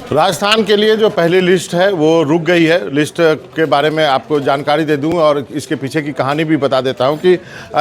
राजस्थान के लिए जो पहली लिस्ट है वो रुक गई है। लिस्ट के बारे में आपको जानकारी दे दूं और इसके पीछे की कहानी भी बता देता हूं कि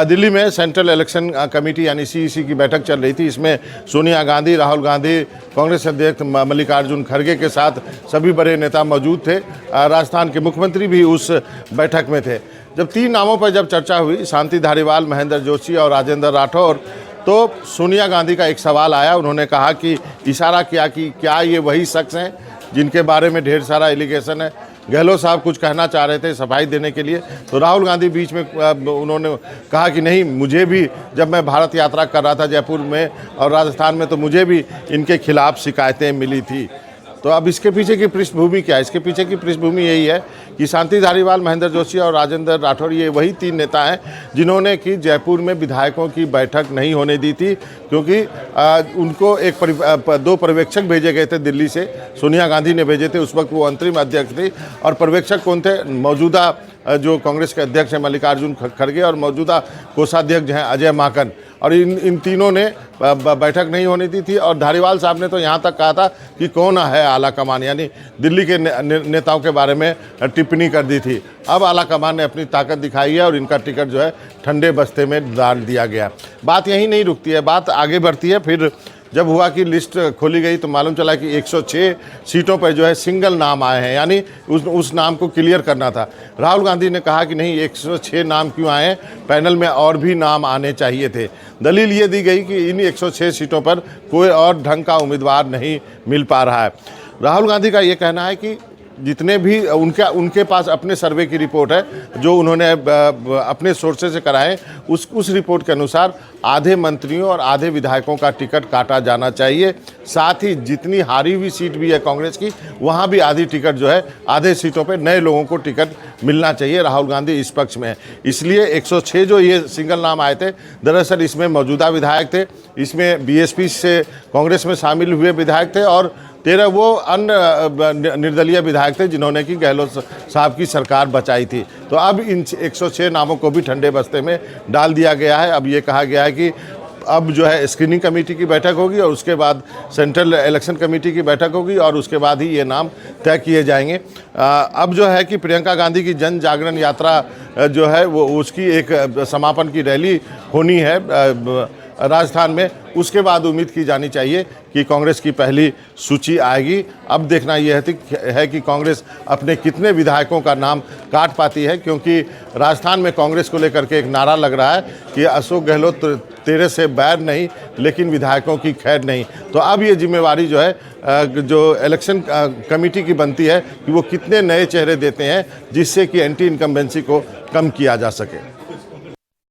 दिल्ली में सेंट्रल इलेक्शन कमेटी यानी सीईसी की बैठक चल रही थी। इसमें सोनिया गांधी, राहुल गांधी, कांग्रेस अध्यक्ष मल्लिकार्जुन खड़गे के साथ सभी बड़े नेता मौजूद थे। राजस्थान के मुख्यमंत्री भी उस बैठक में थे। जब 3 नामों पर जब चर्चा हुई, शांति धारीवाल, महेंद्र जोशी और राजेंद्र राठौर, तो सोनिया गांधी का एक सवाल आया। उन्होंने कहा कि इशारा किया कि क्या ये वही शख्स हैं जिनके बारे में ढेर सारा एलिगेशन है। गहलोत साहब कुछ कहना चाह रहे थे सफाई देने के लिए, तो राहुल गांधी बीच में उन्होंने कहा कि नहीं, मुझे भी जब मैं भारत यात्रा कर रहा था जयपुर में और राजस्थान में, तो मुझे भी इनके खिलाफ शिकायतें मिली थी। तो अब इसके पीछे की पृष्ठभूमि क्या है? इसके पीछे की पृष्ठभूमि यही है कि शांति धारीवाल, महेंद्र जोशी और राजेंद्र राठौर ये वही 3 नेता हैं जिन्होंने कि जयपुर में विधायकों की बैठक नहीं होने दी थी, क्योंकि उनको 2 पर्यवेक्षक भेजे गए थे दिल्ली से। सोनिया गांधी ने भेजे थे, उस वक्त वो अंतरिम अध्यक्ष थी। और पर्यवेक्षक कौन थे? मौजूदा जो कांग्रेस के अध्यक्ष हैं मल्लिकार्जुन खड़गे और मौजूदा कोषाध्यक्ष हैं अजय माकन। और इन तीनों ने बैठक नहीं होने दी थी। और धारीवाल साहब ने तो यहाँ तक कहा था कि कौन है आला कमान, यानी दिल्ली के नेताओं के बारे में टिप्पणी कर दी थी। अब आला कमान ने अपनी ताकत दिखाई है और इनका टिकट जो है ठंडे बस्ते में डाल दिया गया। बात यहीं नहीं रुकती है, बात आगे बढ़ती है। फिर जब हुआ कि लिस्ट खोली गई तो मालूम चला कि 106 सीटों पर जो है सिंगल नाम आए हैं, यानी उस नाम को क्लियर करना था। राहुल गांधी ने कहा कि नहीं, 106 नाम क्यों आए हैं, पैनल में और भी नाम आने चाहिए थे। दलील ये दी गई कि इन 106 सीटों पर कोई और ढंग का उम्मीदवार नहीं मिल पा रहा है। राहुल गांधी का ये कहना है कि जितने भी उनके पास अपने सर्वे की रिपोर्ट है जो उन्होंने अपने सोर्सेज से कराए, उस रिपोर्ट के अनुसार आधे मंत्रियों और आधे विधायकों का टिकट काटा जाना चाहिए। साथ ही जितनी हारी हुई सीट भी है कांग्रेस की, वहाँ भी आधी टिकट जो है, आधे सीटों पे नए लोगों को टिकट मिलना चाहिए। राहुल गांधी इस पक्ष में है। इसलिए 106 जो ये सिंगल नाम आए थे, दरअसल इसमें मौजूदा विधायक थे, इसमें बीएसपी से कांग्रेस में शामिल हुए विधायक थे और 13 वो अन्य निर्दलीय विधायक थे जिन्होंने कि गहलोत साहब की सरकार बचाई थी। तो अब इन 106 नामों को भी ठंडे बस्ते में डाल दिया गया है। अब ये कहा गया है कि अब जो है स्क्रीनिंग कमेटी की बैठक होगी और उसके बाद सेंट्रल इलेक्शन कमेटी की बैठक होगी और उसके बाद ही ये नाम तय किए जाएंगे। अब जो है कि प्रियंका गांधी की जन जागरण यात्रा जो है वो उसकी एक समापन की रैली होनी है राजस्थान में। उसके बाद उम्मीद की जानी चाहिए कि कांग्रेस की पहली सूची आएगी। अब देखना यह है कि कांग्रेस अपने कितने विधायकों का नाम काट पाती है, क्योंकि राजस्थान में कांग्रेस को लेकर के एक नारा लग रहा है कि अशोक गहलोत तेरे से बैर नहीं, लेकिन विधायकों की खैर नहीं। तो अब ये जिम्मेवारी जो है जो इलेक्शन कमेटी की बनती है कि वो कितने नए चेहरे देते हैं जिससे कि एंटी इनकम्बेंसी को कम किया जा सके।